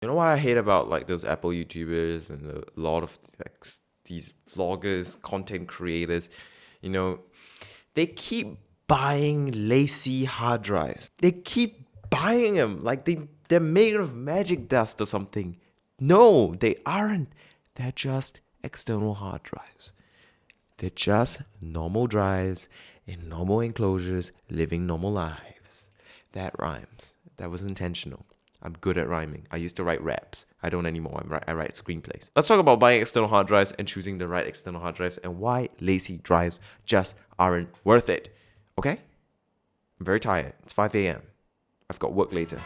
You know what I hate about like those Apple YouTubers and a lot of like these vloggers, content creators, you know, they keep buying LACIE hard drives. They keep buying them like they're made of magic dust or something. No, they aren't. They're just external hard drives. They're just normal drives in normal enclosures living normal lives. That rhymes. That was intentional. I'm good at rhyming. I used to write raps. I don't anymore. I write screenplays. Let's talk about buying external hard drives and choosing the right external hard drives and why LACIE drives just aren't worth it. Okay? I'm very tired. It's 5 a.m. I've got work later.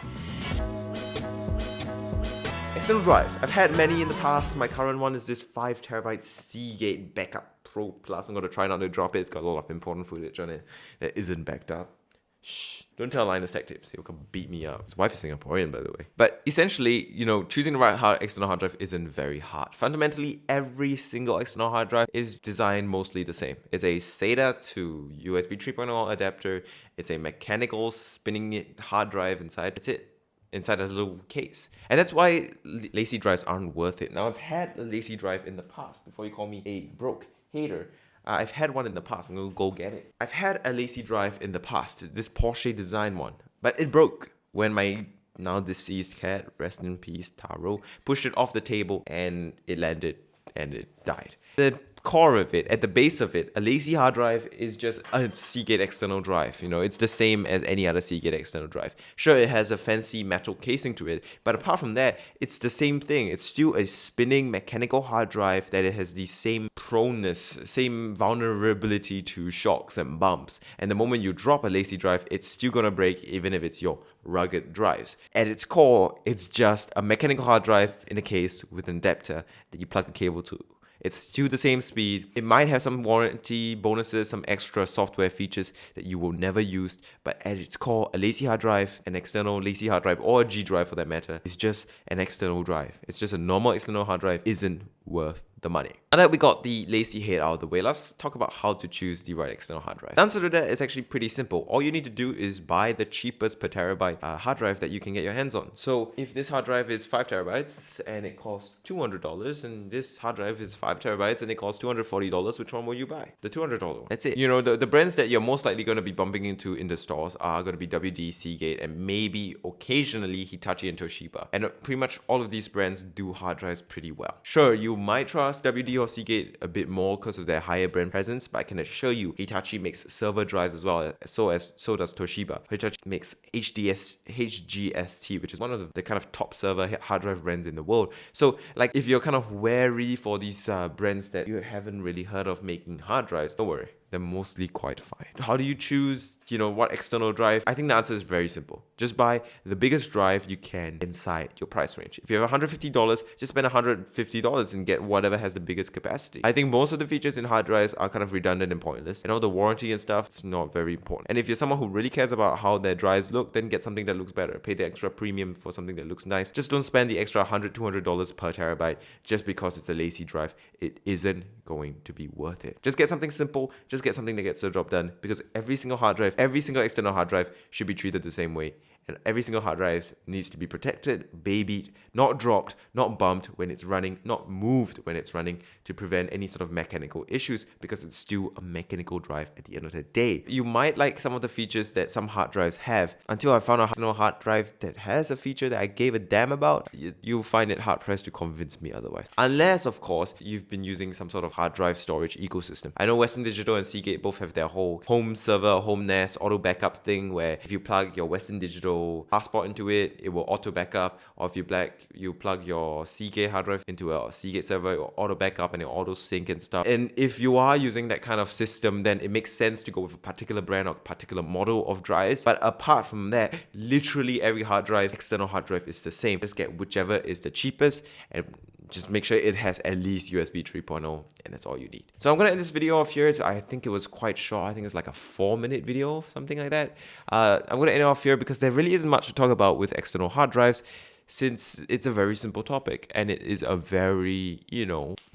External drives. I've had many in the past. My current one is this 5TB Seagate Backup Pro Plus. I'm going to try not to drop it. It's got a lot of important footage on it that isn't backed up. Shh. Don't tell Linus Tech Tips. He'll come beat me up. His wife is Singaporean, by the way. But essentially, choosing the right external hard drive isn't very hard. Fundamentally, every single external hard drive is designed mostly the same. It's a SATA to USB 3.0 adapter. It's a mechanical spinning hard drive inside. That's it. Inside a little case. And that's why LACIE drives aren't worth it. Now, I've had a LACIE drive in the past, before you call me a broke hater. I've had one in the past. I'm going to go get it. I've had a LACIE drive in the past, this Porsche design one. But it broke when my now deceased cat, rest in peace, Taro, pushed it off the table and it landed and it died. The core of it, at the base of it, a LACIE hard drive is just a Seagate external drive. It's the same as any other Seagate external drive. Sure, it has a fancy metal casing to it, but apart from that, it's the same thing. It's still a spinning mechanical hard drive that it has the same proneness, same vulnerability to shocks and bumps. And the moment you drop a LACIE drive, it's still gonna break even if it's your rugged drives. At its core, it's just a mechanical hard drive in a case with an adapter that you plug a cable to. It's still the same speed. It might have some warranty bonuses, some extra software features that you will never use, but at its core, a LACIE hard drive, an external LACIE hard drive, or a G drive for that matter, is just an external drive. It's just a normal external hard drive, isn't worth the money. Now that we got the LACIE head out of the way, let's talk about how to choose the right external hard drive. The answer to that is actually pretty simple. All you need to do is buy the cheapest per terabyte hard drive that you can get your hands on. So if this hard drive is 5TB and it costs $200, and this hard drive is 5TB and it costs $240, which one will you buy? The $200 one. That's it. The brands that you're most likely going to be bumping into in the stores are going to be WD, Seagate, and maybe occasionally Hitachi and Toshiba. And pretty much all of these brands do hard drives pretty well. Sure, you might trust WD or Seagate a bit more because of their higher brand presence, but I can assure you Hitachi makes server drives as well, so does Toshiba. Hitachi makes HGST, which is one of the kind of top server hard drive brands in the world. So like if you're kind of wary for these brands that you haven't really heard of making hard drives, don't worry. They're mostly quite fine. How do you choose, what external drive? I think the answer is very simple. Just buy the biggest drive you can inside your price range. If you have $150, just spend $150 and get whatever has the biggest capacity. I think most of the features in hard drives are kind of redundant and pointless. And all the warranty and stuff, it's not very important. And if you're someone who really cares about how their drives look, then get something that looks better. Pay the extra premium for something that looks nice. Just don't spend the extra $100, $200 per terabyte just because it's a LACIE drive. It isn't going to be worth it. Just get something simple. Just get something that gets the job done, because every single hard drive, every single external hard drive should be treated the same way. And every single hard drive needs to be protected, babied, not dropped, not bumped when it's running, not moved when it's running, to prevent any sort of mechanical issues, because it's still a mechanical drive at the end of the day. You might like some of the features that some hard drives have. Until I found a external hard drive that has a feature that I gave a damn about, you'll find it hard pressed to convince me otherwise. Unless, of course, you've been using some sort of hard drive storage ecosystem. I know Western Digital and Seagate both have their whole home server, home NAS, auto backup thing, where if you plug your Western Digital passport into it, it will auto backup. Or if you plug your Seagate hard drive into a Seagate server, it will auto backup and it will auto sync and stuff. And if you are using that kind of system, then it makes sense to go with a particular brand or particular model of drives. But apart from that, literally every hard drive, external hard drive, is the same. Just get whichever is the cheapest and just make sure it has at least USB 3.0, and that's all you need. So I'm going to end this video off here. I think it was quite short. I think it's like a 4-minute video, something like that. I'm going to end it off here because there really isn't much to talk about with external hard drives, since it's a very simple topic and it is a very,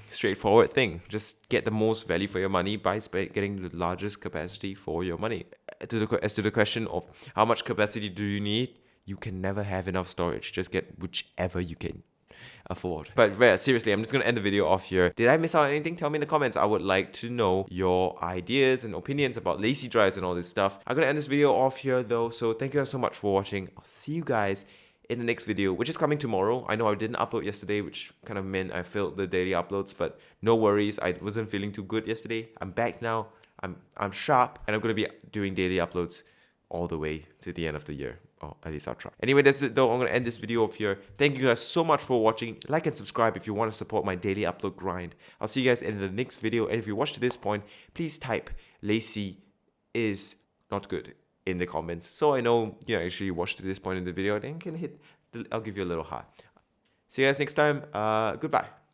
straightforward thing. Just get the most value for your money by getting the largest capacity for your money. As to the question of how much capacity do you need, you can never have enough storage. Just get whichever you can afford. But yeah, seriously, I'm just gonna end the video off here. Did I miss out on anything? Tell me in the comments. I would like to know your ideas and opinions about LACIE drives and all this stuff. I'm gonna end this video off here though, so thank you guys so much for watching. I'll see you guys in the next video, which is coming tomorrow. I know I didn't upload yesterday, which kind of meant I failed the daily uploads, but no worries. I wasn't feeling too good yesterday. I'm back now. I'm sharp, and I'm gonna be doing daily uploads all the way to the end of the year. Or at least I'll try. Anyway, that's it though. I'm gonna end this video off here. Thank you guys so much for watching. Like and subscribe if you want to support my daily upload grind. I'll see you guys in the next video. And if you watched to this point, please type LACIE is not good in the comments, so I know you actually watched to this point in the video. Then can hit. I'll give you a little heart. See you guys next time. Goodbye.